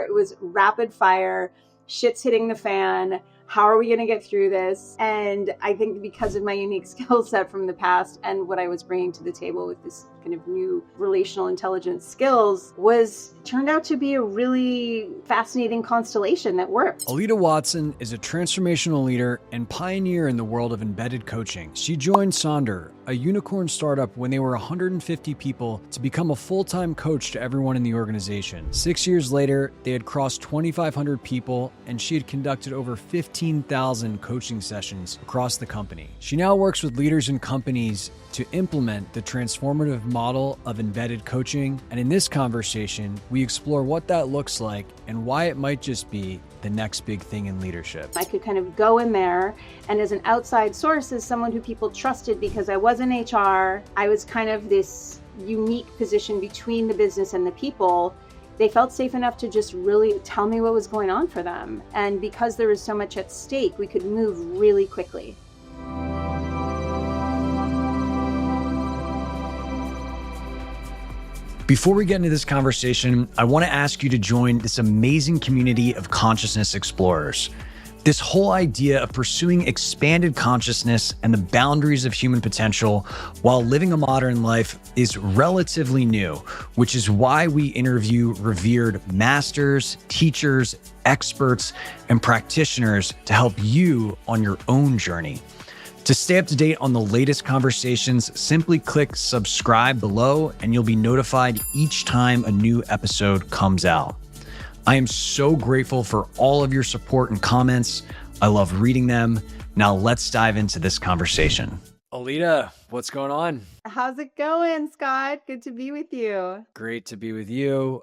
It was rapid fire, shit's hitting the fan. How are we going to get through this? And I think because of my unique skill set from the past and what I was bringing to the table with this kind of new relational intelligence skills turned out to be a really fascinating constellation that worked. Alita Watson is a transformational leader and pioneer in the world of embedded coaching. She joined Sonder, a unicorn startup, when they were 150 people to become a full-time coach to everyone in the organization. 6 years later, they had crossed 2,500 people, and she had conducted over 15,000 coaching sessions across the company. She now works with leaders and companies to implement the transformative model of embedded coaching. And in this conversation, we explore what that looks like and why it might just be the next big thing in leadership. I could kind of go in there, and as an outside source, as someone who people trusted because I was in HR, I was kind of this unique position between the business and the people. They felt safe enough to just really tell me what was going on for them. And because there was so much at stake, we could move really quickly. Before we get into this conversation, I want to ask you to join this amazing community of consciousness explorers. This whole idea of pursuing expanded consciousness and the boundaries of human potential while living a modern life is relatively new, which is why we interview revered masters, teachers, experts, and practitioners to help you on your own journey. To stay up to date on the latest conversations, simply click subscribe below and you'll be notified each time a new episode comes out. I am so grateful for all of your support and comments. I love reading them. Now let's dive into this conversation. Alita, what's going on? How's it going, Scott? Good to be with you. Great to be with you.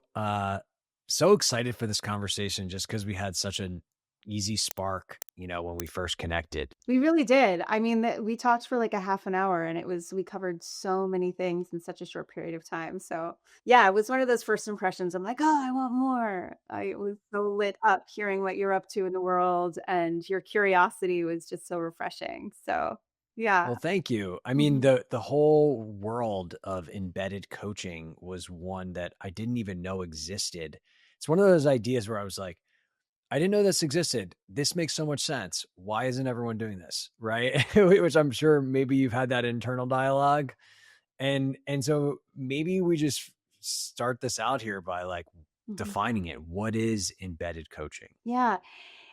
So excited for this conversation just because we had such an easy spark, when we first connected. We really did. I mean, we talked for like a half an hour, and we covered so many things in such a short period of time. So yeah, it was one of those first impressions. I'm like, oh, I want more. I was so lit up hearing what you're up to in the world, and your curiosity was just so refreshing. So yeah. Well, thank you. I mean, the whole world of embedded coaching was one that I didn't even know existed. It's one of those ideas where I was like, I didn't know this existed. This makes so much sense. Why isn't everyone doing this? Right. Which I'm sure maybe you've had that internal dialogue. And so maybe we just start this out here by defining it. What is embedded coaching? Yeah.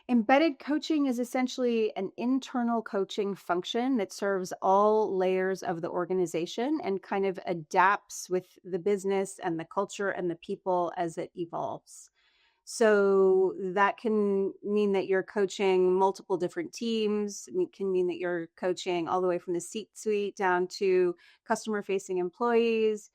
Embedded coaching is essentially an internal coaching function that serves all layers of the organization and kind of adapts with the business and the culture and the people as it evolves. So that can mean that you're coaching multiple different teams. It can mean that you're coaching all the way from the C-suite down to customer-facing employees.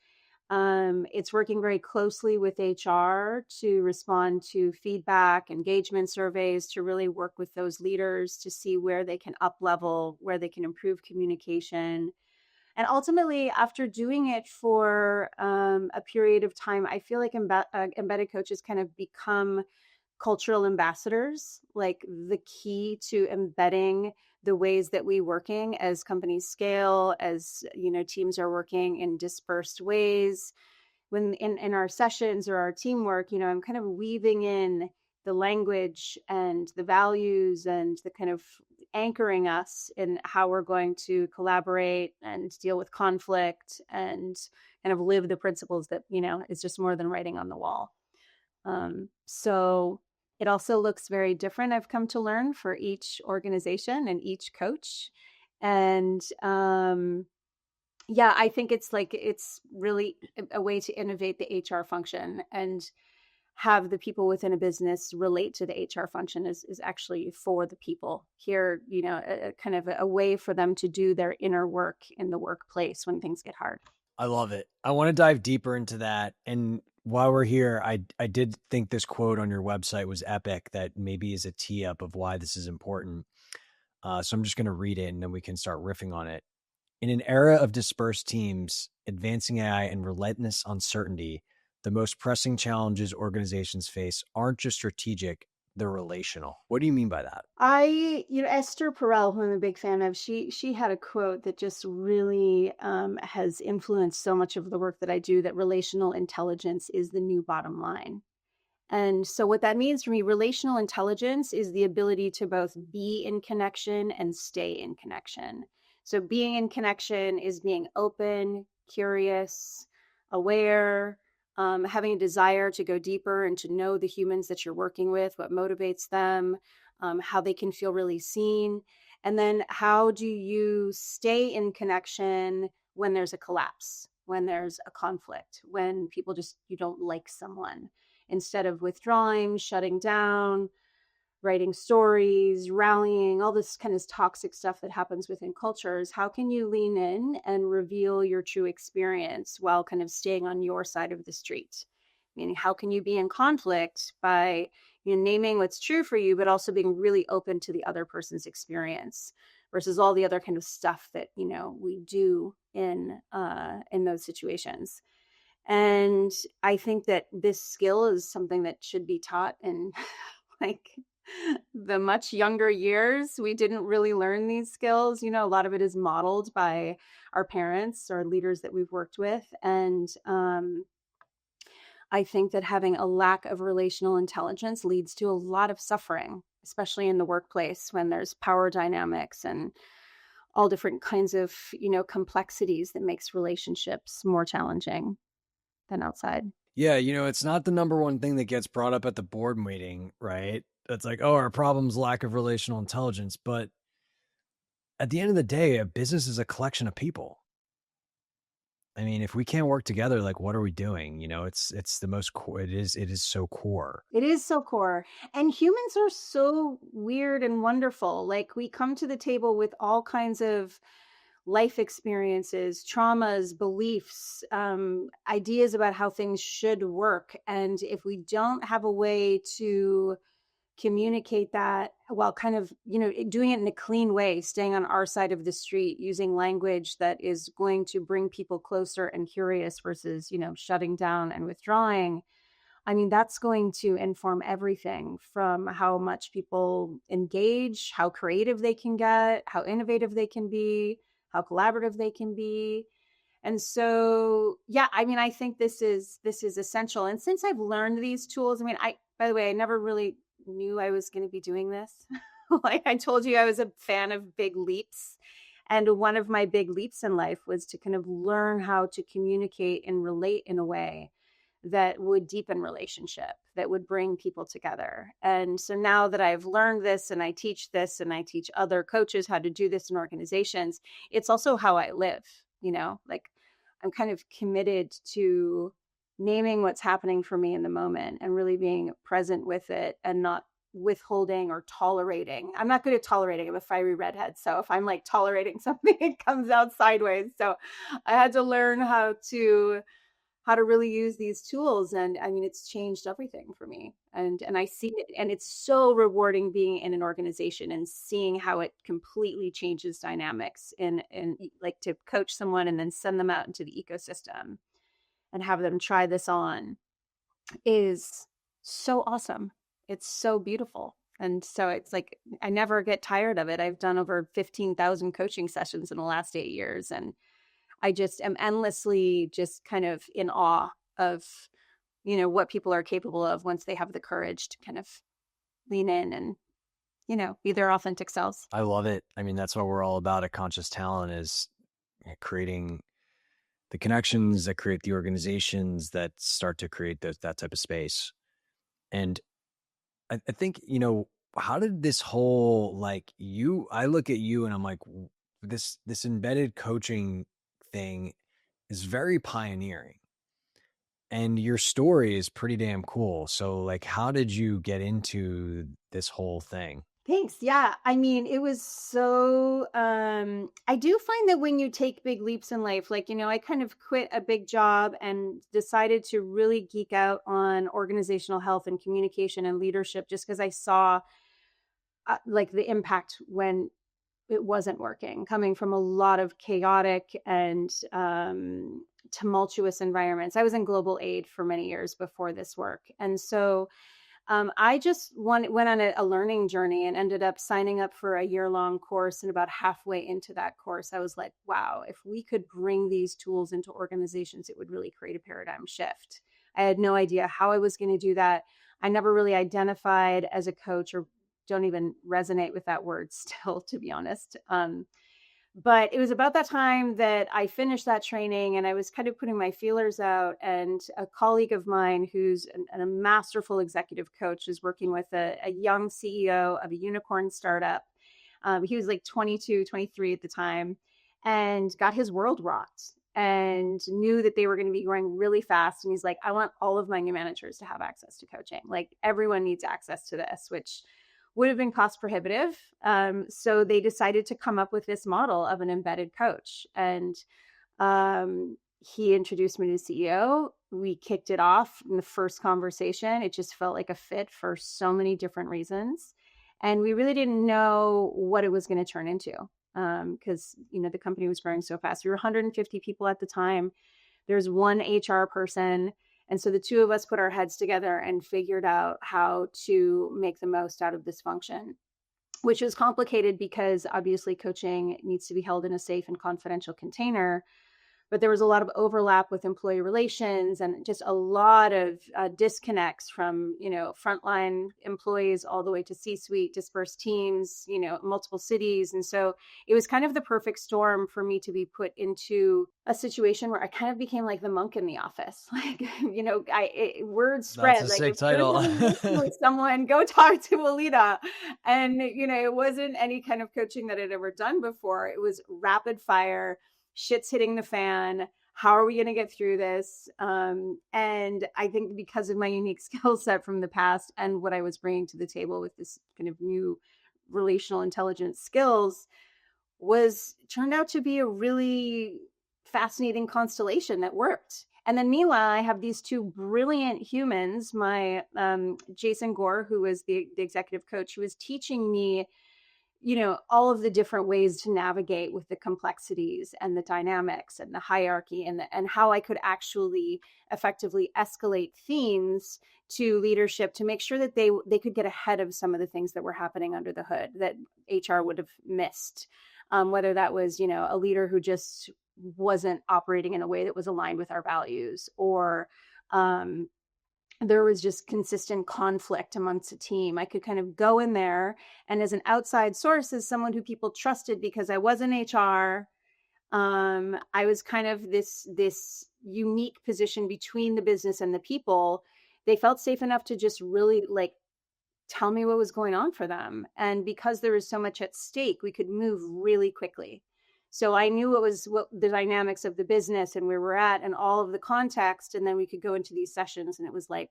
It's working very closely with HR to respond to feedback, engagement surveys, to really work with those leaders to see where they can up-level, where they can improve communication. And ultimately, after doing it for a period of time, I feel like embedded coaches kind of become cultural ambassadors, like the key to embedding the ways that we working as companies scale, as teams are working in dispersed ways. When in our sessions or our teamwork, I'm kind of weaving in the language and the values and the kind of anchoring us in how we're going to collaborate and deal with conflict and kind of live the principles that, is just more than writing on the wall. So it also looks very different, I've come to learn, for each organization and each coach. And I think it's really a way to innovate the HR function and have the people within a business relate to the HR function is actually for the people here, kind of a way for them to do their inner work in the workplace when things get hard. I love it. I want to dive deeper into that. And while we're here, I did think this quote on your website was epic that maybe is a tee up of why this is important. So I'm just going to read it and then we can start riffing on it. In an era of dispersed teams, advancing AI, and relentless uncertainty, the most pressing challenges organizations face aren't just strategic, they're relational. What do you mean by that? Esther Perel, who I'm a big fan of, she had a quote that just really has influenced so much of the work that I do, that relational intelligence is the new bottom line. And so, what that means for me, relational intelligence is the ability to both be in connection and stay in connection. So, being in connection is being open, curious, aware, having a desire to go deeper and to know the humans that you're working with, what motivates them, how they can feel really seen. And then, how do you stay in connection when there's a collapse, when there's a conflict, when people just, you don't like someone? Instead of withdrawing, shutting down, writing stories, rallying, all this kind of toxic stuff that happens within cultures, how can you lean in and reveal your true experience while kind of staying on your side of the street? Meaning, how can you be in conflict by, naming what's true for you, but also being really open to the other person's experience versus all the other kind of stuff that, we do in those situations. And I think that this skill is something that should be taught in like the much younger years. We didn't really learn these skills. A lot of it is modeled by our parents or leaders that we've worked with. And I think that having a lack of relational intelligence leads to a lot of suffering, especially in the workplace when there's power dynamics and all different kinds of, complexities that makes relationships more challenging than outside. Yeah, it's not the number one thing that gets brought up at the board meeting, right? It's like, oh, our problem's lack of relational intelligence. But at the end of the day, a business is a collection of people. I mean, if we can't work together, like, what are we doing? It's the most core. It is so core. It is so core. And humans are so weird and wonderful. Like, we come to the table with all kinds of life experiences, traumas, beliefs, ideas about how things should work. And if we don't have a way to communicate that while kind of, doing it in a clean way, staying on our side of the street, using language that is going to bring people closer and curious versus, shutting down and withdrawing. I mean, that's going to inform everything from how much people engage, how creative they can get, how innovative they can be, how collaborative they can be. And so, yeah, I mean, I think this is essential. And since I've learned these tools, I mean, by the way, I never really knew I was going to be doing this. Like I told you, I was a fan of big leaps. And one of my big leaps in life was to kind of learn how to communicate and relate in a way that would deepen relationship, that would bring people together. And so now that I've learned this and I teach this and I teach other coaches how to do this in organizations, it's also how I live, like I'm kind of committed to naming what's happening for me in the moment and really being present with it and not withholding or tolerating. I'm not good at tolerating. I'm a fiery redhead. So if I'm like tolerating something, it comes out sideways. So I had to learn how to really use these tools. And I mean, it's changed everything for me. And I see it, and it's so rewarding being in an organization and seeing how it completely changes dynamics and like to coach someone and then send them out into the ecosystem and have them try this on is so awesome. It's so beautiful. And so it's like, I never get tired of it. I've done over 15,000 coaching sessions in the last 8 years. And I just am endlessly just kind of in awe of, what people are capable of once they have the courage to kind of lean in and, be their authentic selves. I love it. I mean, that's what we're all about at Conscious Talent, is creating the connections that create the organizations that start to create that type of space. And I think, how did this whole, I look at you and I'm like, this embedded coaching thing is very pioneering. And your story is pretty damn cool. So like, how did you get into this whole thing? Thanks. Yeah. I mean, it was so, I do find that when you take big leaps in life, like, I kind of quit a big job and decided to really geek out on organizational health and communication and leadership, just because I saw like the impact when it wasn't working, coming from a lot of chaotic and tumultuous environments. I was in global aid for many years before this work. And so I just went on a learning journey and ended up signing up for a year-long course. And about halfway into that course, I was like, wow, if we could bring these tools into organizations, it would really create a paradigm shift. I had no idea how I was going to do that. I never really identified as a coach, or don't even resonate with that word still, to be honest. But it was about that time that I finished that training, and I was kind of putting my feelers out. And a colleague of mine who's a masterful executive coach is working with a young CEO of a unicorn startup. He was like 22, 23 at the time, and got his world rocked and knew that they were going to be growing really fast. And he's like, I want all of my new managers to have access to coaching. Like, everyone needs access to this, which would have been cost prohibitive. So they decided to come up with this model of an embedded coach. And he introduced me to the CEO. We kicked it off in the first conversation. It just felt like a fit for so many different reasons. And we really didn't know what it was going to turn into, because, the company was growing so fast. We were 150 people at the time. There's one HR person. And so the two of us put our heads together and figured out how to make the most out of this function, which is complicated because obviously coaching needs to be held in a safe and confidential container. But there was a lot of overlap with employee relations and just a lot of disconnects from, frontline employees all the way to C-suite, dispersed teams, multiple cities. And so it was kind of the perfect storm for me to be put into a situation where I kind of became like the monk in the office. Like, word That's spread, a like, sick if you're title. having a meeting with someone, go talk to Alita. And, it wasn't any kind of coaching that I'd ever done before. It was rapid fire. Shit's hitting the fan. How are we going to get through this? And I think because of my unique skill set from the past and what I was bringing to the table with this kind of new relational intelligence skills turned out to be a really fascinating constellation that worked. And then meanwhile, I have these two brilliant humans, my Jason Gore, who was the executive coach, who was teaching me all of the different ways to navigate with the complexities and the dynamics and the hierarchy and how I could actually effectively escalate themes to leadership to make sure that they could get ahead of some of the things that were happening under the hood that HR would have missed. Whether that was, a leader who just wasn't operating in a way that was aligned with our values, or there was just consistent conflict amongst a team. I could kind of go in there, and as an outside source, as someone who people trusted because I was in HR, I was kind of this unique position between the business and the people. They felt safe enough to just really tell me what was going on for them. And because there was so much at stake, we could move really quickly. So I knew what the dynamics of the business and where we're at and all of the context. And then we could go into these sessions, and it was like,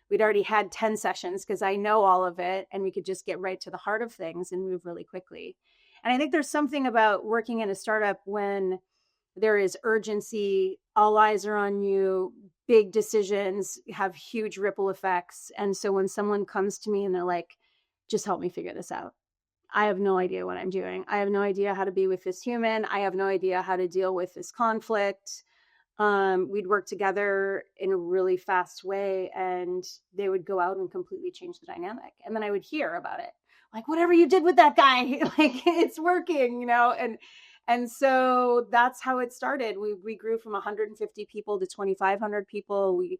we'd already had 10 sessions because I know all of it, and we could just get right to the heart of things and move really quickly. And I think there's something about working in a startup when there is urgency, all eyes are on you, big decisions have huge ripple effects. And so when someone comes to me and they're like, just help me figure this out, I have no idea what I'm doing. I have no idea how to be with this human. I have no idea how to deal with this conflict. We'd work together in a really fast way, and they would go out and completely change the dynamic. And then I would hear about it. Like, whatever you did with that guy, like, it's working, and so that's how it started. We grew from 150 people to 2,500 people. We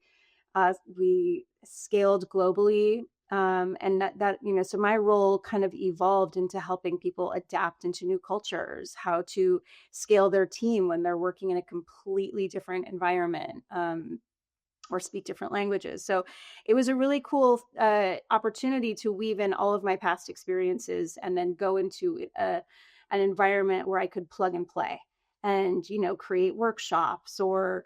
scaled globally. And that, so my role kind of evolved into helping people adapt into new cultures, how to scale their team when they're working in a completely different environment, or speak different languages. So it was a really cool opportunity to weave in all of my past experiences and then go into an environment where I could plug and play and, create workshops or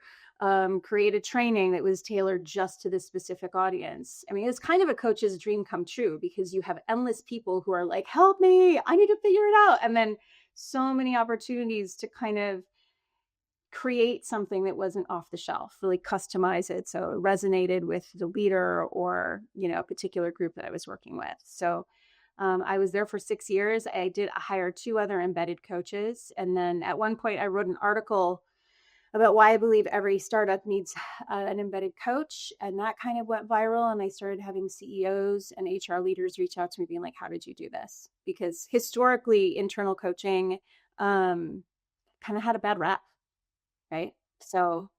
create a training that was tailored just to this specific audience. I mean, it's kind of a coach's dream come true because you have endless people who are like, help me, I need to figure it out. And then so many opportunities to kind of create something that wasn't off the shelf, really customize it so it resonated with the leader or, a particular group that I was working with. So I was there for 6 years. I hire 2 other embedded coaches. And then at one point I wrote an article about why I believe every startup needs an embedded coach. And that kind of went viral. And I started having CEOs and HR leaders reach out to me being like, how did you do this? Because historically, internal coaching kind of had a bad rap, right? So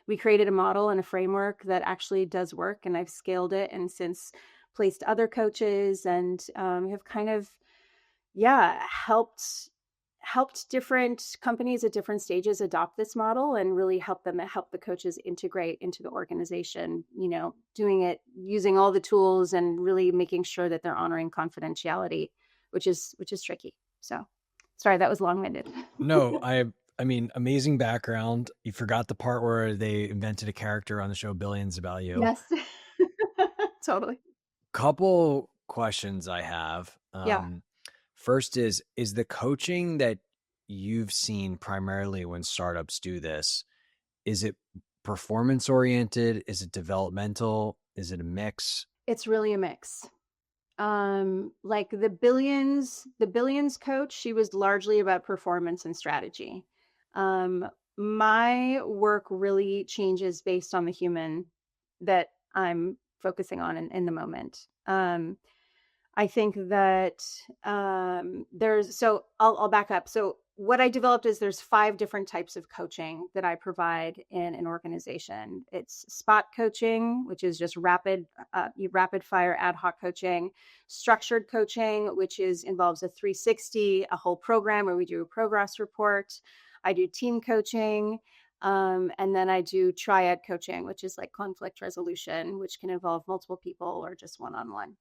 we created a model and a framework that actually does work, and I've scaled it and since placed other coaches and have kind of helped different companies at different stages adopt this model and really help the coaches integrate into the organization, doing it using all the tools and really making sure that they're honoring confidentiality, which is tricky. So sorry, that was long-winded. No, I mean, amazing background. You forgot the part where they invented a character on the show Billions about you. Yes. Totally. Couple questions I have. Yeah. First is the coaching that you've seen primarily when startups do this, is it performance oriented? Is it developmental? Is it a mix? It's really a mix. Like the billions coach, she was largely about performance and strategy. My work really changes based on the human that I'm focusing on in the moment. I think that I'll back up. So what I developed is there's 5 different types of coaching that I provide in an organization. It's spot coaching, which is just rapid fire ad hoc coaching; structured coaching, which involves a 360, a whole program where we do a progress report. I do team coaching. And then I do triad coaching, which is like conflict resolution, which can involve multiple people or just one-on-one.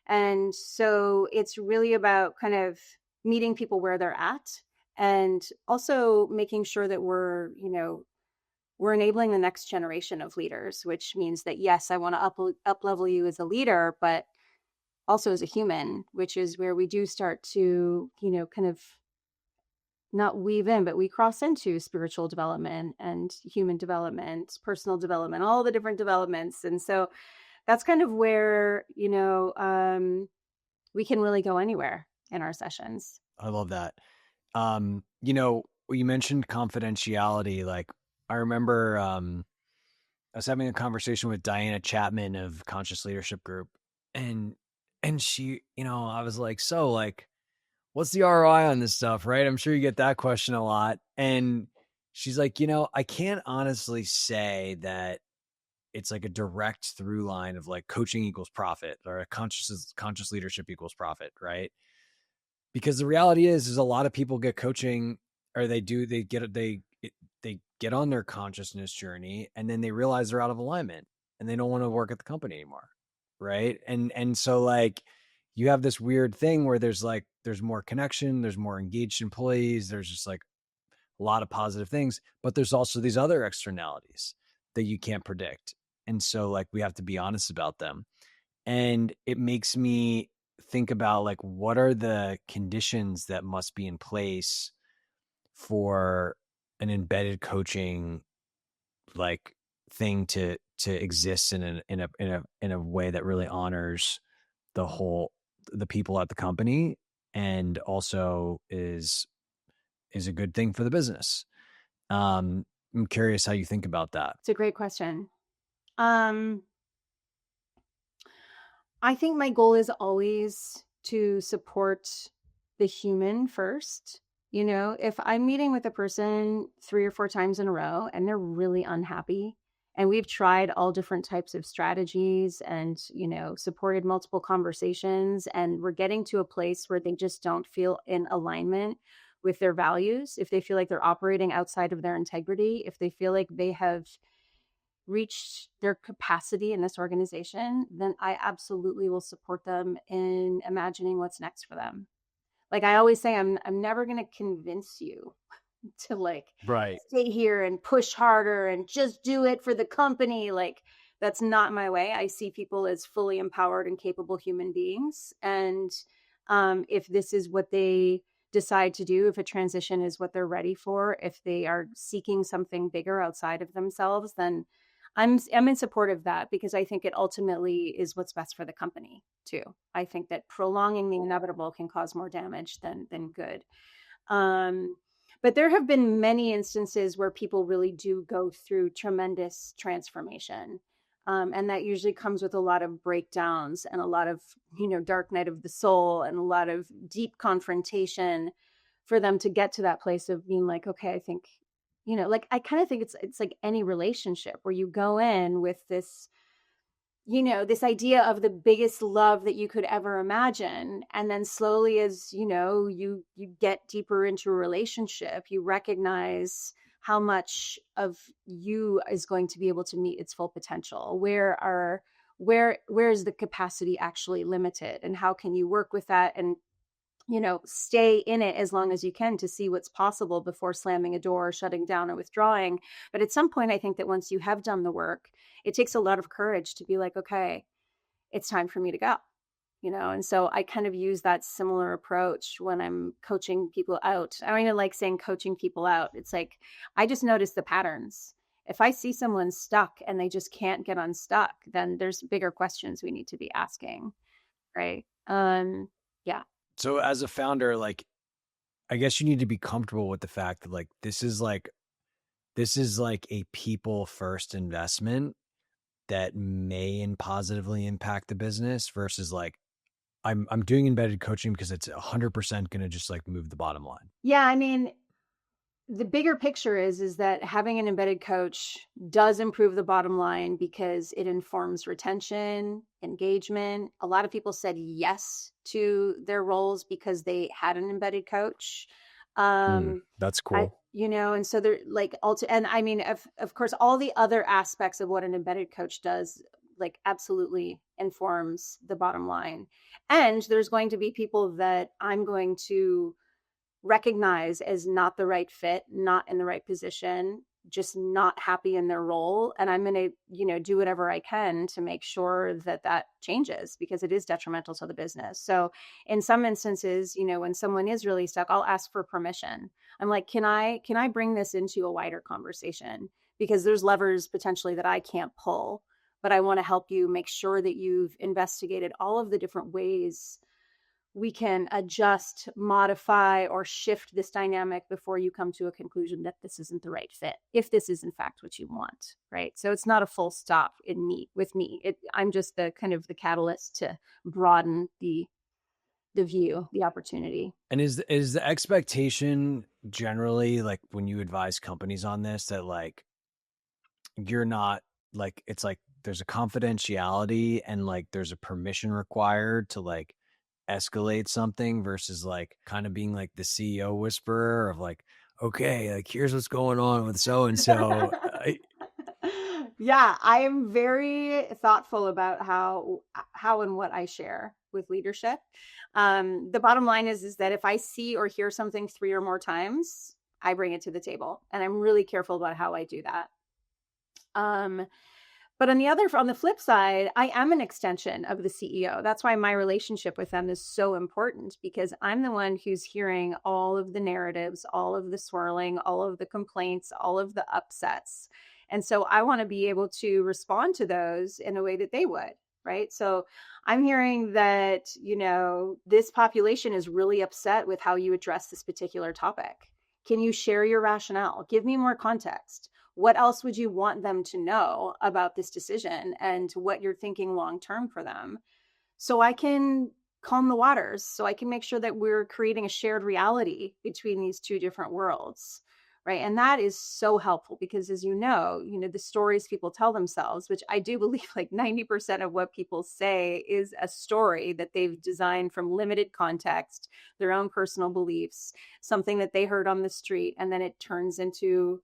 And so it's really about kind of meeting people where they're at and also making sure that we're enabling the next generation of leaders, which means that, yes, I want to up level you as a leader, but also as a human, which is where we do start to, kind of not weave in, but we cross into spiritual development and human development, personal development, all the different developments. And so that's kind of where, we can really go anywhere in our sessions. I love that. You mentioned confidentiality. Like, I remember I was having a conversation with Diana Chapman of Conscious Leadership Group, and she, I was like, so like, what's the ROI on this stuff, right? I'm sure you get that question a lot. And she's like, I can't honestly say that it's like a direct through line of like coaching equals profit or a conscious leadership equals profit, right? Because the reality is a lot of people get coaching, or they get on their consciousness journey and then they realize they're out of alignment and they don't want to work at the company anymore, right? And so like you have this weird thing where there's more connection, there's more engaged employees, there's just like a lot of positive things, but there's also these other externalities that you can't predict. And so like we have to be honest about them. And it makes me think about like, what are the conditions that must be in place for an embedded coaching like thing to exist in a way that really honors the people at the company and also is a good thing for the business. I'm curious how you think about that. It's a great question. I think my goal is always to support the human first. If I'm meeting with a person 3 or 4 times in a row and they're really unhappy, and we've tried all different types of strategies and, supported multiple conversations, and we're getting to a place where they just don't feel in alignment with their values, if they feel like they're operating outside of their integrity, if they feel like they have reached their capacity in this organization, then I absolutely will support them in imagining what's next for them. Like I always say, I'm never going to convince you to like stay here and push harder and just do it for the company. Like that's not my way. I see people as fully empowered and capable human beings. And if this is what they decide to do, if a transition is what they're ready for, if they are seeking something bigger outside of themselves, then I'm in support of that, because I think it ultimately is what's best for the company too. I think that prolonging the inevitable can cause more damage than good. But there have been many instances where people really do go through tremendous transformation. And that usually comes with a lot of breakdowns and a lot of, dark night of the soul and a lot of deep confrontation for them to get to that place of being like, okay, I think, like I kind of think it's like any relationship where you go in with this, this idea of the biggest love that you could ever imagine. And then slowly, as you get deeper into a relationship, you recognize how much of you is going to be able to meet its full potential. Where is the capacity actually limited, and how can you work with that and stay in it as long as you can to see what's possible before slamming a door, shutting down, or withdrawing. But at some point, I think that once you have done the work, it takes a lot of courage to be like, okay, it's time for me to go. And so I kind of use that similar approach when I'm coaching people out. I don't even like saying coaching people out. It's like, I just notice the patterns. If I see someone stuck and they just can't get unstuck, then there's bigger questions we need to be asking. Right. Yeah. So as a founder, like, I guess you need to be comfortable with the fact that like this is like a people first investment that may positively impact the business versus like I'm doing embedded coaching because it's 100% going to just like move the bottom line. Yeah, I mean, the bigger picture is that having an embedded coach does improve the bottom line because it informs retention, engagement. A lot of people said yes to their roles because they had an embedded coach. That's cool. And so they're like, and I mean, of course, all the other aspects of what an embedded coach does, like absolutely informs the bottom line. And there's going to be people that I'm going to recognize as not the right fit, not in the right position, just not happy in their role. And I'm going to, do whatever I can to make sure that that changes because it is detrimental to the business. So in some instances, when someone is really stuck, I'll ask for permission. I'm like, can I bring this into a wider conversation? Because there's levers potentially that I can't pull, but I want to help you make sure that you've investigated all of the different ways we can adjust, modify, or shift this dynamic before you come to a conclusion that this isn't the right fit, if this is in fact what you want, right? So it's not a full stop with me. I'm just the kind of the catalyst to broaden the view, the opportunity. And is the expectation generally like when you advise companies on this that like you're not like it's like there's a confidentiality and like there's a permission required to like escalate something versus like kind of being like the CEO whisperer of like, okay, like here's what's going on with so and so. Yeah, I am very thoughtful about how and what I share with leadership. The bottom line is that if I see or hear something 3 or more times, I bring it to the table, and I'm really careful about how I do that. But on the flip side, I am an extension of the CEO. That's why my relationship with them is so important, because I'm the one who's hearing all of the narratives, all of the swirling, all of the complaints, all of the upsets. And so I want to be able to respond to those in a way that they would, right? So I'm hearing that, this population is really upset with how you address this particular topic. Can you share your rationale? Give me more context. What else would you want them to know about this decision and what you're thinking long-term for them? So I can calm the waters, so I can make sure that we're creating a shared reality between these two different worlds, right? And that is so helpful because, as the stories people tell themselves, which I do believe like 90% of what people say is a story that they've designed from limited context, their own personal beliefs, something that they heard on the street, and then it turns into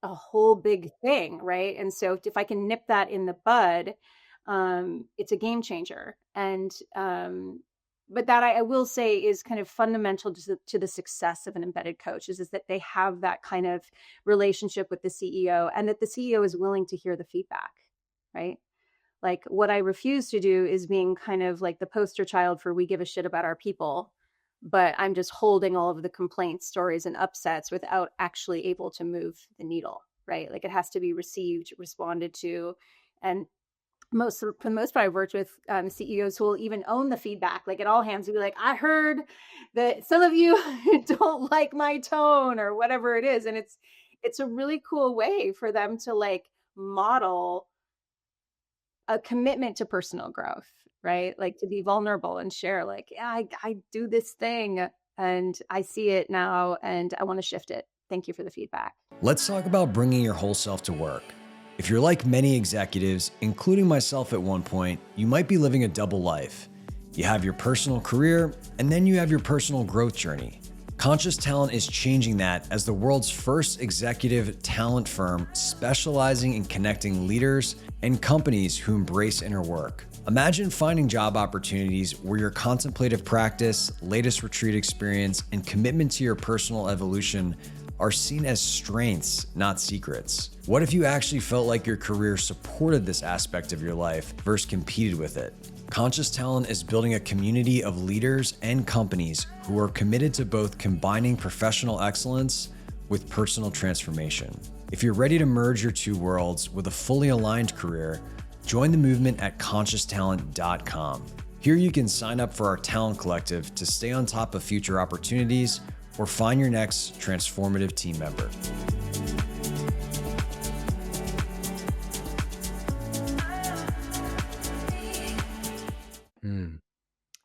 a whole big thing, right? And so if I can nip that in the bud, it's a game changer. And but that I will say is kind of fundamental to the success of an embedded coach is that they have that kind of relationship with the CEO, and that the CEO is willing to hear the feedback, right? Like what I refuse to do is being kind of like the poster child for we give a shit about our people, but I'm just holding all of the complaints, stories, and upsets without actually able to move the needle, right? Like it has to be received, responded to. And for the most part, I've worked with CEOs who will even own the feedback, like at all hands, will be like, I heard that some of you don't like my tone or whatever it is. And it's a really cool way for them to like model a commitment to personal growth, right? Like to be vulnerable and share like, yeah, I do this thing and I see it now and I want to shift it. Thank you for the feedback. Let's talk about bringing your whole self to work. If you're like many executives, including myself at one point, you might be living a double life. You have your personal career, and then you have your personal growth journey. Conscious Talent is changing that as the world's first executive talent firm specializing in connecting leaders and companies who embrace inner work. Imagine finding job opportunities where your contemplative practice, latest retreat experience, and commitment to your personal evolution are seen as strengths, not secrets. What if you actually felt like your career supported this aspect of your life versus competed with it? Conscious Talent is building a community of leaders and companies who are committed to both combining professional excellence with personal transformation. If you're ready to merge your two worlds with a fully aligned career, join the movement at conscioustalent.com. Here you can sign up for our talent collective to stay on top of future opportunities or find your next transformative team member.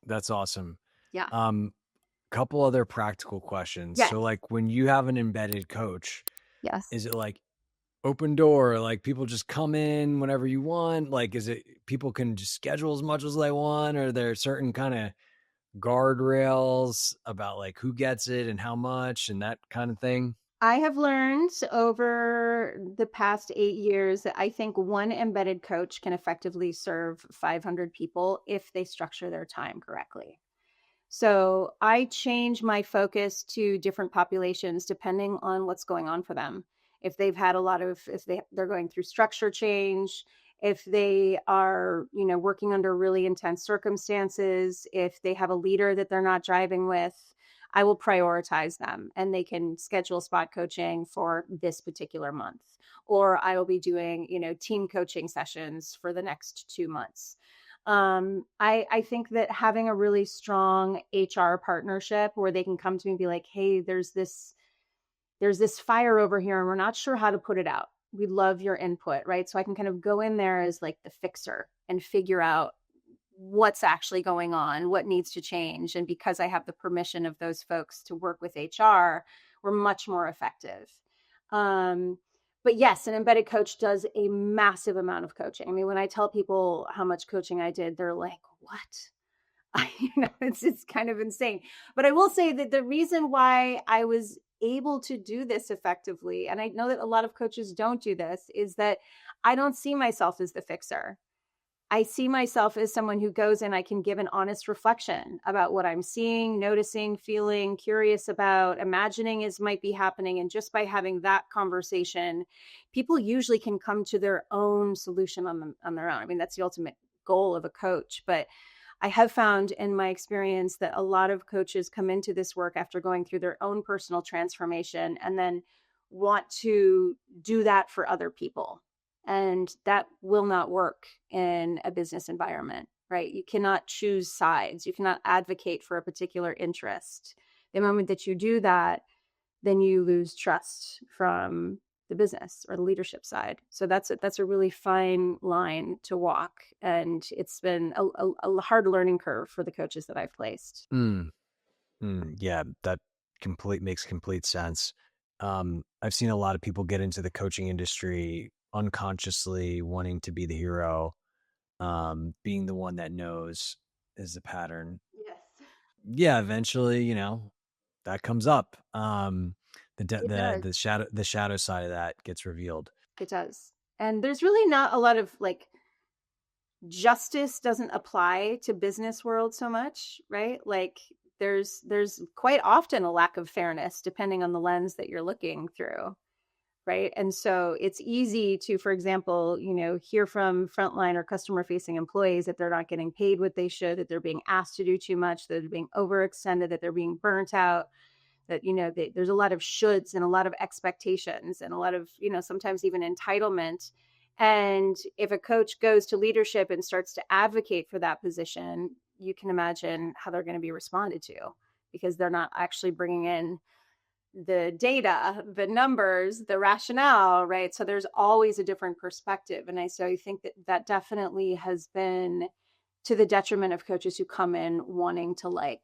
That's awesome. Yeah. Couple other practical questions. Yes. So like when you have an embedded coach, Yes. is it like open door, like people just come in whenever you want? Like, is it people can just schedule as much as they want? Or are there certain kind of guardrails about like who gets it and how much and that kind of thing? I have learned over the past 8 years that I think one embedded coach can effectively serve 500 people if they structure their time correctly. So I change my focus to different populations depending on what's going on for them. If they've had a lot of, if they're going through structure change, if they are, working under really intense circumstances, if they have a leader that they're not driving with, I will prioritize them and they can schedule spot coaching for this particular month. Or I will be doing, team coaching sessions for the next 2 months. I think that having a really strong HR partnership where they can come to me and be like, hey, there's this fire over here and we're not sure how to put it out. We love your input, right? So I can kind of go in there as like the fixer and figure out what's actually going on, what needs to change. And because I have the permission of those folks to work with HR, we're much more effective. But yes, an embedded coach does a massive amount of coaching. I mean, when I tell people how much coaching I did, they're like, what? It's kind of insane. But I will say that the reason why I was able to do this effectively, and I know that a lot of coaches don't do this, is that I don't see myself as the fixer. I see myself as someone who goes in, I can give an honest reflection about what I'm seeing, noticing, feeling, curious about, imagining as might be happening. And just by having that conversation, people usually can come to their own solution on their own. I mean, that's the ultimate goal of a coach. But I have found in my experience that a lot of coaches come into this work after going through their own personal transformation and then want to do that for other people. And that will not work in a business environment, right? You cannot choose sides. You cannot advocate for a particular interest. The moment that you do that, then you lose trust from the business or the leadership side. So that's a really fine line to walk. And it's been a hard learning curve for the coaches that I've placed. Yeah, that makes complete sense. I've seen a lot of people get into the coaching industry unconsciously wanting to be the hero, being the one that knows is the pattern. Yes. Yeah, eventually, that comes up. The shadow side of that gets revealed. It does. And there's really not a lot of like justice doesn't apply to business world so much, right? Like there's quite often a lack of fairness depending on the lens that you're looking through. Right. And so it's easy to, for example, hear from frontline or customer facing employees that they're not getting paid what they should, that they're being asked to do too much, that they're being overextended, that they're being burnt out, that, there's a lot of shoulds and a lot of expectations and a lot of, sometimes even entitlement. And if a coach goes to leadership and starts to advocate for that position, you can imagine how they're going to be responded to because they're not actually bringing in the data, the numbers, the rationale, right? So there's always a different perspective. And I think that definitely has been to the detriment of coaches who come in wanting to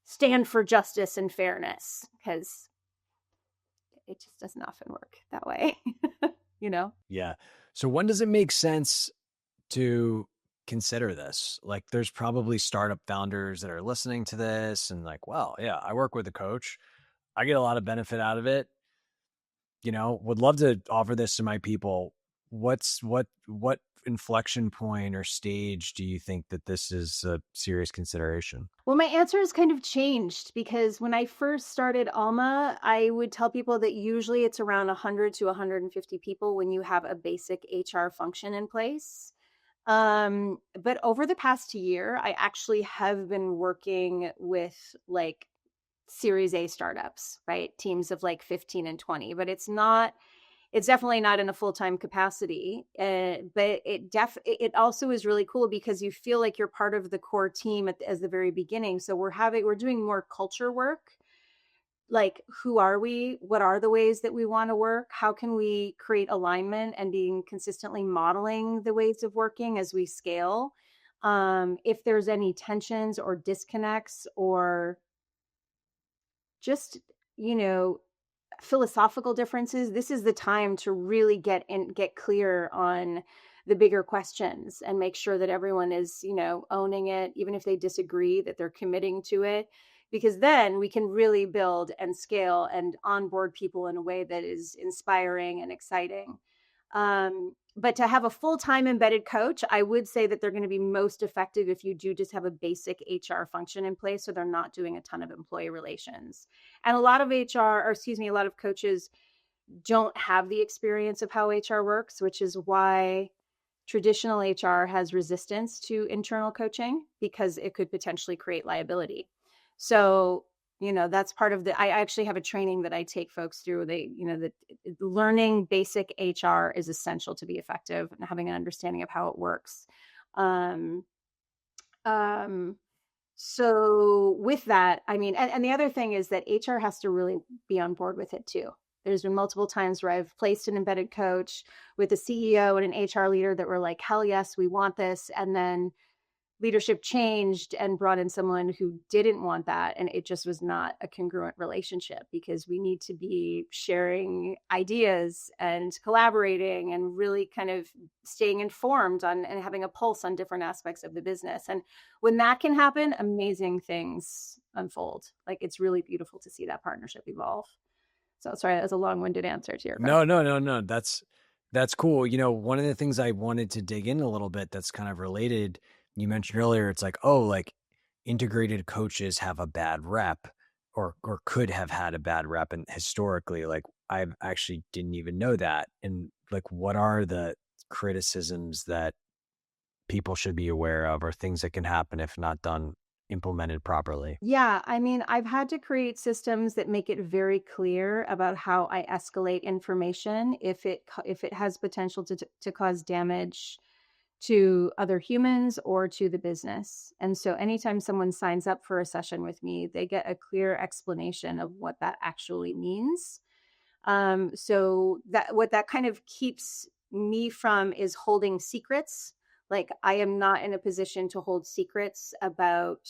stand for justice and fairness, because it just doesn't often work that way, you know? Yeah. So when does it make sense to consider this? Like, there's probably startup founders that are listening to this and like, well, yeah, I work with a coach. I get a lot of benefit out of it. Would love to offer this to my people. What inflection point or stage do you think that this is a serious consideration? Well, my answer has kind of changed because when I first started Alma, I would tell people that usually it's around 100 to 150 people when you have a basic HR function in place. But over the past year, I actually have been working with like Series A startups, right? Teams of like 15 and 20, but it's definitely not in a full-time capacity. But it also is really cool because you feel like you're part of the core team as the very beginning. So we're doing more culture work. Like, who are we? What are the ways that we want to work? How can we create alignment and being consistently modeling the ways of working as we scale? If there's any tensions or disconnects or just, you know, philosophical differences, this is the time to really get clear on the bigger questions and make sure that everyone is, owning it, even if they disagree, that they're committing to it, because then we can really build and scale and onboard people in a way that is inspiring and exciting. But to have a full-time embedded coach, I would say that they're going to be most effective if you do just have a basic HR function in place, so they're not doing a ton of employee relations. And a lot of a lot of coaches don't have the experience of how HR works, which is why traditional HR has resistance to internal coaching, because it could potentially create liability. So, that's part of I actually have a training that I take folks through. That learning basic HR is essential to be effective and having an understanding of how it works. Um, um, so with that, I mean, and the other thing is that HR has to really be on board with it too. There's been multiple times where I've placed an embedded coach with a CEO and an HR leader that were like, hell yes, we want this. And then leadership changed and brought in someone who didn't want that. And it just was not a congruent relationship, because we need to be sharing ideas and collaborating and really kind of staying informed on and having a pulse on different aspects of the business. And when that can happen, amazing things unfold. Like, it's really beautiful to see that partnership evolve. So sorry, that was a long-winded answer to your question. No. That's cool. One of the things I wanted to dig in a little bit that's kind of related, you mentioned earlier, it's like, oh, like integrated coaches have a bad rep or could have had a bad rep. And historically, like, I actually didn't even know that. And like, what are the criticisms that people should be aware of, or things that can happen if not implemented properly? Yeah, I mean, I've had to create systems that make it very clear about how I escalate information if it has potential to cause damage to other humans or to the business. And so anytime someone signs up for a session with me, they get a clear explanation of what that actually means. So what that kind of keeps me from is holding secrets. Like, I am not in a position to hold secrets about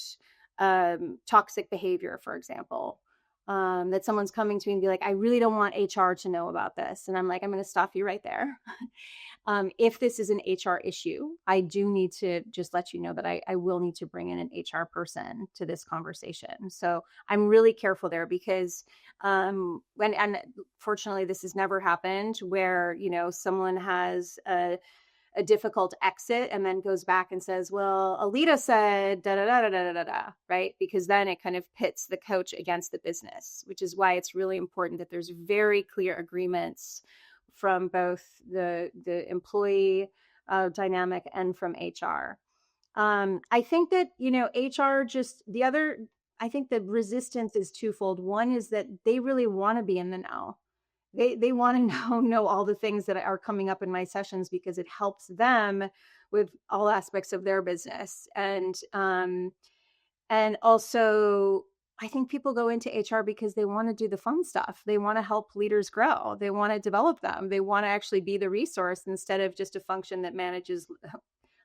toxic behavior, for example. That someone's coming to me and be like, I really don't want HR to know about this. And I'm like, I'm going to stop you right there. If this is an HR issue, I do need to just let you know that I will need to bring in an HR person to this conversation. So I'm really careful there, because and fortunately this has never happened where, someone has a difficult exit and then goes back and says, well, Alita said da da da da da da da, right? Because then it kind of pits the coach against the business, which is why it's really important that there's very clear agreements from both the employee dynamic and from HR. I think that, HR I think the resistance is twofold. One is that they really want to be in the know. They want to know all the things that are coming up in my sessions, because it helps them with all aspects of their business. And also, I think people go into HR because they want to do the fun stuff. They want to help leaders grow. They want to develop them. They want to actually be the resource instead of just a function that manages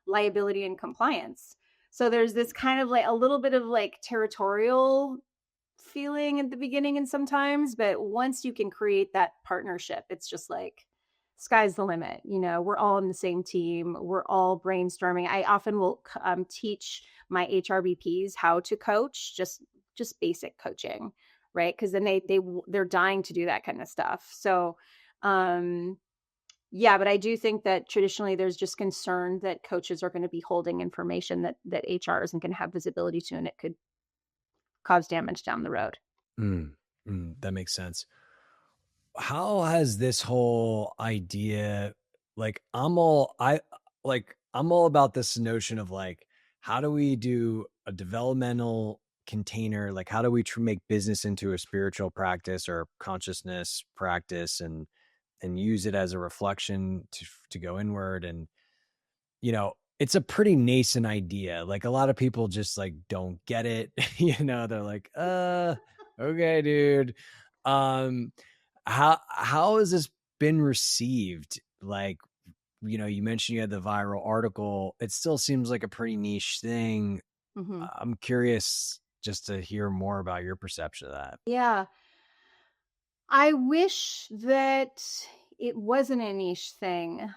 liability and compliance. So there's this kind of like a little bit of like territorial feeling at the beginning and sometimes, but once you can create that partnership, it's just like sky's the limit. We're all on the same team. We're all brainstorming. I often will teach my HRBPs how to coach, just basic coaching, right? Because then they're dying to do that kind of stuff. So, yeah, but I do think that traditionally there's just concern that coaches are going to be holding information that HR isn't going to have visibility to, and it could cause damage down the road. That makes sense. How has this whole idea, like, I'm all about this notion of like, how do we do a developmental container? Like, how do we make business into a spiritual practice or consciousness practice, and use it as a reflection to go inward? And it's a pretty nascent idea. Like, a lot of people just like don't get it. They're like, okay, dude. How has this been received? Like, you mentioned you had the viral article. It still seems like a pretty niche thing. Mm-hmm. I'm curious just to hear more about your perception of that. Yeah. I wish that it wasn't a niche thing.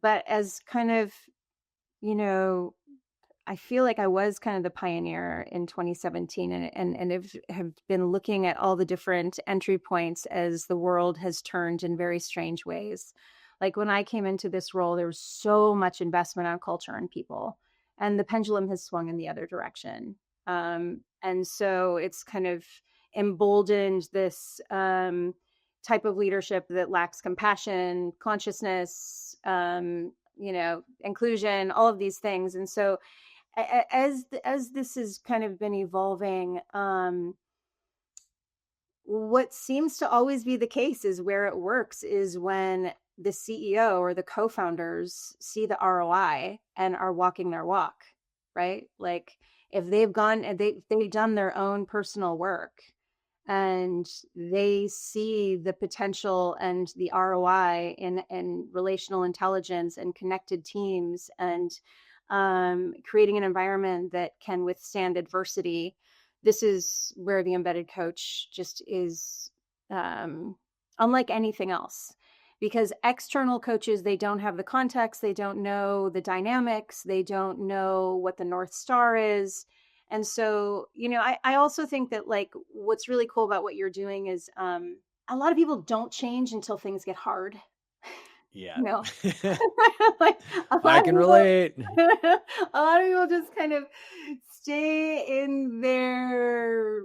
But as kind of, you know, I feel like I was kind of the pioneer in 2017 and have been looking at all the different entry points as the world has turned in very strange ways. Like when I came into this role, there was so much investment on culture and people, and the pendulum has swung in the other direction. And so it's kind of emboldened this type of leadership that lacks compassion, consciousness, inclusion, all of these things. And so as this has kind of been evolving, what seems to always be the case is where it works is when the CEO or the co-founders see the ROI and are walking their walk, right? Like if they've gone and they've done their own personal work and they see the potential and the ROI in relational intelligence and connected teams and creating an environment that can withstand adversity. This is where the embedded coach just is unlike anything else, because external coaches, they don't have the context, they don't know the dynamics, they don't know what the North Star is. And so, I also think that like what's really cool about what you're doing is a lot of people don't change until things get hard. Yeah. You know, like a I lot of can people, relate. a lot of people just kind of stay in their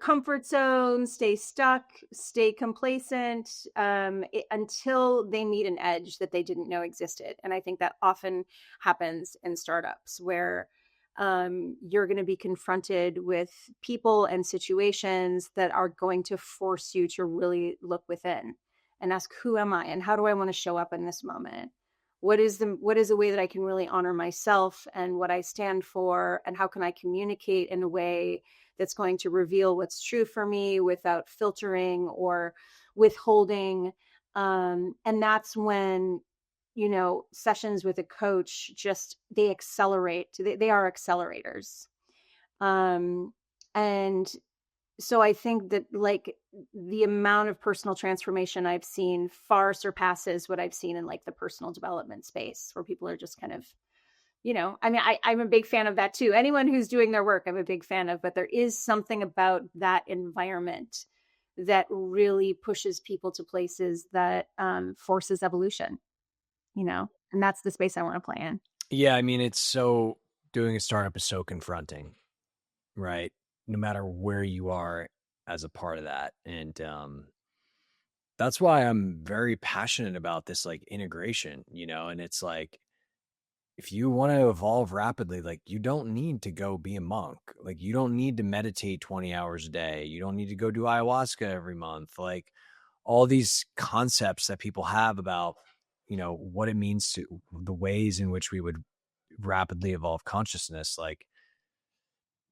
comfort zone, stay stuck, stay complacent until they meet an edge that they didn't know existed. And I think that often happens in startups where you're going to be confronted with people and situations that are going to force you to really look within and ask, who am I and how do I want to show up in this moment? What is a way that I can really honor myself and what I stand for, and how can I communicate in a way that's going to reveal what's true for me without filtering or withholding? And that's when, sessions with a coach, just they accelerate. They are accelerators. And so I think that like the amount of personal transformation I've seen far surpasses what I've seen in like the personal development space, where people are just kind of, I'm a big fan of that too. Anyone who's doing their work, I'm a big fan of, but there is something about that environment that really pushes people to places that forces evolution, and that's the space I want to play in. Yeah. I mean, doing a startup is so confronting, right? No matter where you are as a part of that. And that's why I'm very passionate about this like integration, and it's like, if you want to evolve rapidly, like you don't need to go be a monk. Like you don't need to meditate 20 hours a day. You don't need to go do ayahuasca every month. Like all these concepts that people have about, what it means to the ways in which we would rapidly evolve consciousness. Like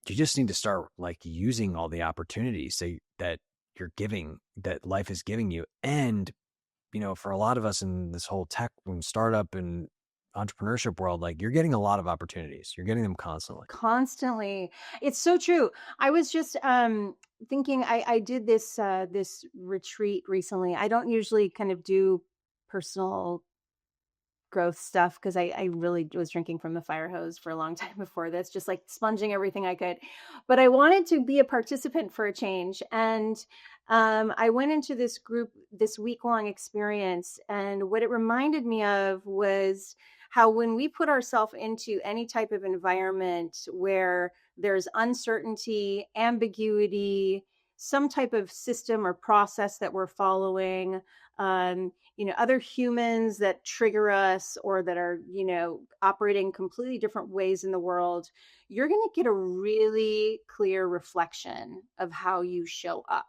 you just need to start like using all the opportunities that you're giving, that life is giving you. And, for a lot of us in this whole tech and startup and entrepreneurship world, like you're getting a lot of opportunities. You're getting them constantly. Constantly. It's so true. I was just thinking I did this retreat recently. I don't usually kind of do personal growth stuff because I really was drinking from the fire hose for a long time before this, just like sponging everything I could. But I wanted to be a participant for a change. And I went into this group, this week-long experience. And what it reminded me of was how when we put ourselves into any type of environment where there's uncertainty, ambiguity, some type of system or process that we're following, other humans that trigger us or that are, operating completely different ways in the world, you're going to get a really clear reflection of how you show up,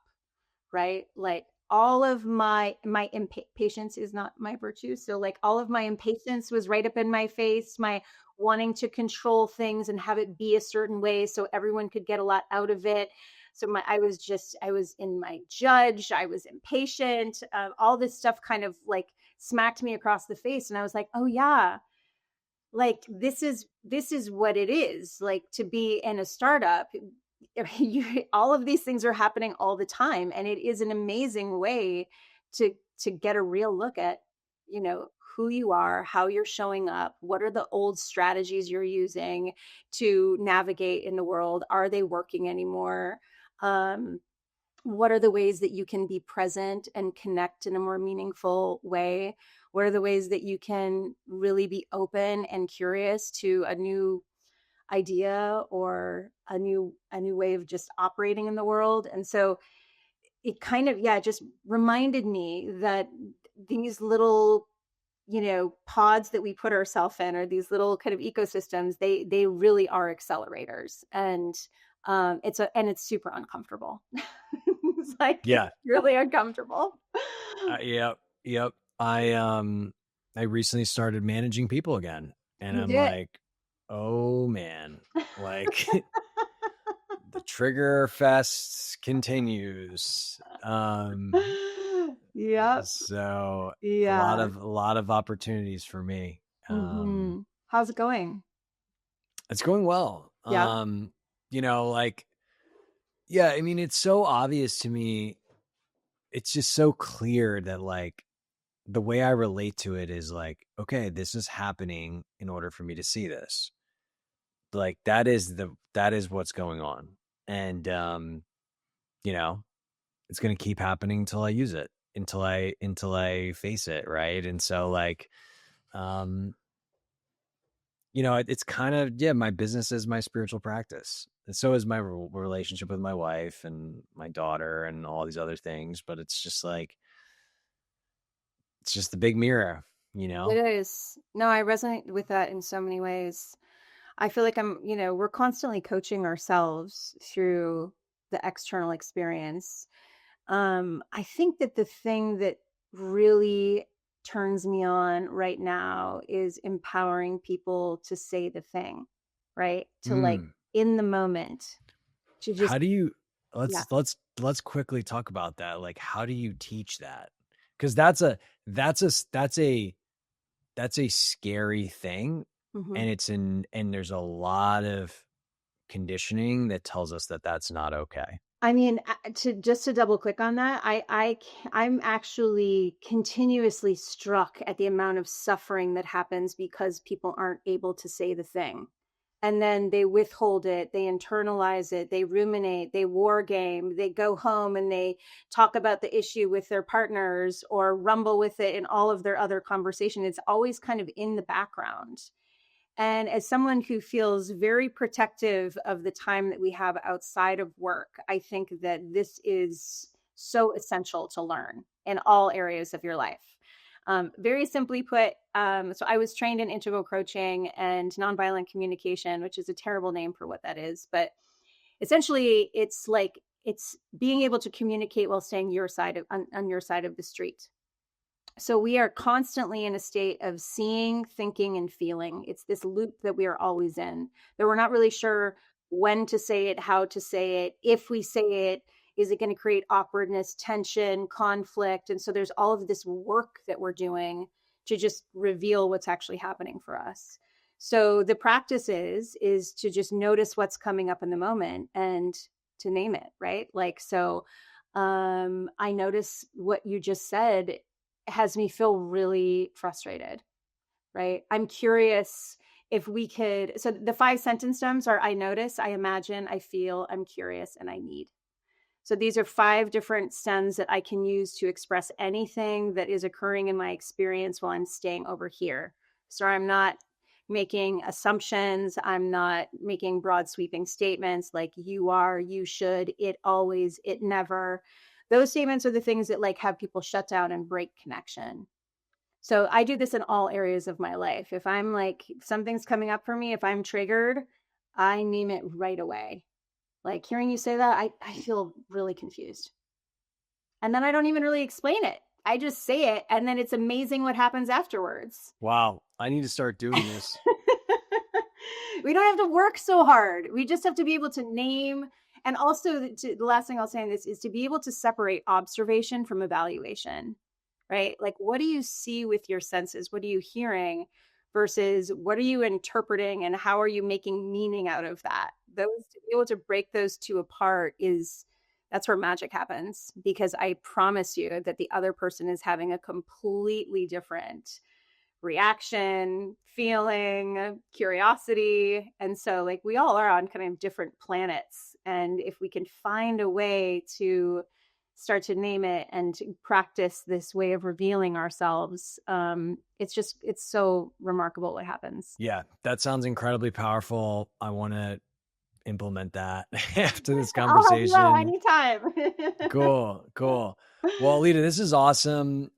right? Like all of my impatience is not my virtue. So like all of my impatience was right up in my face, my wanting to control things and have it be a certain way so everyone could get a lot out of it. So I was in my judge, I was impatient, all this stuff kind of like smacked me across the face. And I was like, oh yeah, like this is what it is like to be in a startup. All of these things are happening all the time, and it is an amazing way to get a real look at, who you are, how you're showing up, what are the old strategies you're using to navigate in the world, are they working anymore? What are the ways that you can be present and connect in a more meaningful way? What are the ways that you can really be open and curious to a new idea or a new way of just operating in the world? And so it kind of, yeah, just reminded me that these little, pods that we put ourselves in, or these little kind of ecosystems, they really are accelerators. And it's super uncomfortable. It's like Yeah. really uncomfortable. Yep. Yep. I recently started managing people again, and You I'm did. like, oh man, like the trigger fest continues. Yep. So Yeah. a lot of opportunities for me. How's it going? It's going well. Yeah. Like, yeah, I mean, it's so obvious to me. It's just so clear that like the way I relate to it is like, okay, this is happening in order for me to see this. Like that is what's going on. And it's going to keep happening until I use it, until I face it, right? And so like it's kind of, yeah, my business is my spiritual practice. And so is my relationship with my wife and my daughter and all these other things, but it's just like it's just the big mirror, It is. No, I resonate with that in so many ways. I feel like we're constantly coaching ourselves through the external experience. I think that the thing that really turns me on right now is empowering people to say the thing, right? To like in the moment, to just, How do you yeah. let's quickly talk about that. Like, how do you teach that? Because that's a scary thing, Mhm. and there's a lot of conditioning that tells us that that's not okay. I mean, to double click on that, I'm actually continuously struck at the amount of suffering that happens because people aren't able to say the thing. And then they withhold it, they internalize it, they ruminate, they war game, they go home and they talk about the issue with their partners or rumble with it in all of their other conversation. It's always kind of in the background. And as someone who feels very protective of the time that we have outside of work, I think that this is so essential to learn in all areas of your life. Very simply put, so I was trained in integral coaching and nonviolent communication, which is a terrible name for what that is. But essentially, it's being able to communicate while staying on your side of the street. So we are constantly in a state of seeing, thinking, and feeling. It's this loop that we are always in, that we're not really sure when to say it, how to say it. If we say it, is it going to create awkwardness, tension, conflict? And so there's all of this work that we're doing to just reveal what's actually happening for us. So the practice is to just notice what's coming up in the moment and to name it, right? Like, so I notice what you just said has me feel really frustrated, right? I'm curious if we could. So the 5 sentence stems are: I notice, I imagine, I feel, I'm curious, and I need. So these are 5 different stems that I can use to express anything that is occurring in my experience while I'm staying over here. So I'm not making assumptions. I'm not making broad sweeping statements like you are, you should, it always, it never. Those statements are the things that like have people shut down and break connection. So I do this in all areas of my life. If I'm like, something's coming up for me, if I'm triggered, I name it right away. Like hearing you say that, I feel really confused. And then I don't even really explain it. I just say it. And then it's amazing what happens afterwards. Wow. I need to start doing this. We don't have to work so hard. We just have to be able to name. And also, the last thing I'll say on this is to be able to separate observation from evaluation, right? Like, what do you see with your senses? What are you hearing versus what are you interpreting and how are you making meaning out of that? Those, to be able to break those two apart that's where magic happens, because I promise you that the other person is having a completely different reaction, feeling, curiosity. And so like we all are on kind of different planets. And if we can find a way to start to name it and to practice this way of revealing ourselves, it's so remarkable what happens. Yeah, that sounds incredibly powerful. I want to implement that after this conversation. Oh, no, anytime. Cool. Well, Alita, this is awesome.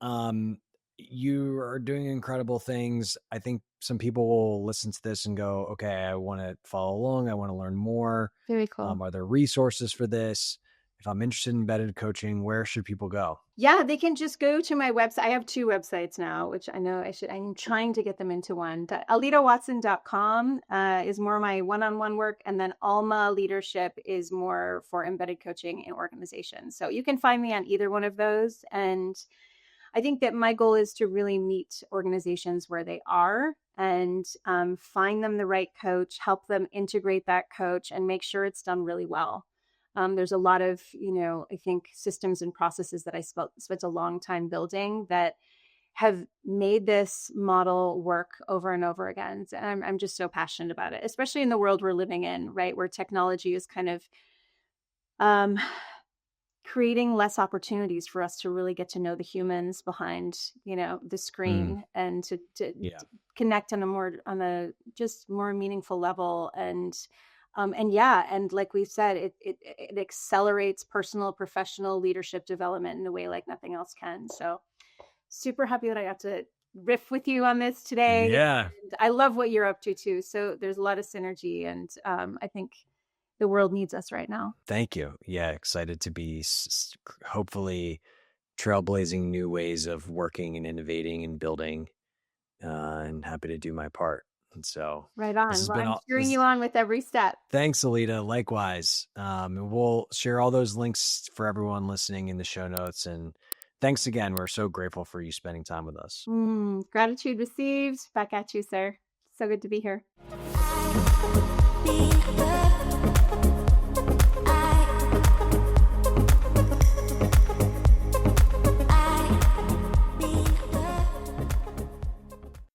You are doing incredible things. I think some people will listen to this and go, okay, I want to follow along. I want to learn more. Very cool. Are there resources for this? If I'm interested in embedded coaching, where should people go? Yeah, they can just go to my website. I have 2 websites now, which I know I'm trying to get them into one. AlitaWatson.com is more my one-on-one work. And then Alma Leadership is more for embedded coaching in organizations. So you can find me on either one of those. And I think that my goal is to really meet organizations where they are and find them the right coach, help them integrate that coach, and make sure it's done really well. There's a lot of, I think systems and processes that I spent a long time building that have made this model work over and over again. And I'm just so passionate about it, especially in the world we're living in, right? Where technology is kind of creating less opportunities for us to really get to know the humans behind, the screen and to connect on a just more meaningful level. And like we've said, it accelerates personal, professional leadership development in a way like nothing else can. So super happy that I got to riff with you on this today. Yeah. And I love what you're up to too. So there's a lot of synergy, and I think the world needs us right now. Thank you. Yeah. Excited to be hopefully trailblazing new ways of working and innovating and building, and happy to do my part. And so right on. I'm cheering you on with every step. Thanks, Alita. Likewise. We'll share all those links for everyone listening in the show notes. And thanks again. We're so grateful for you spending time with us. Gratitude received. Back at you, sir. So good to be here.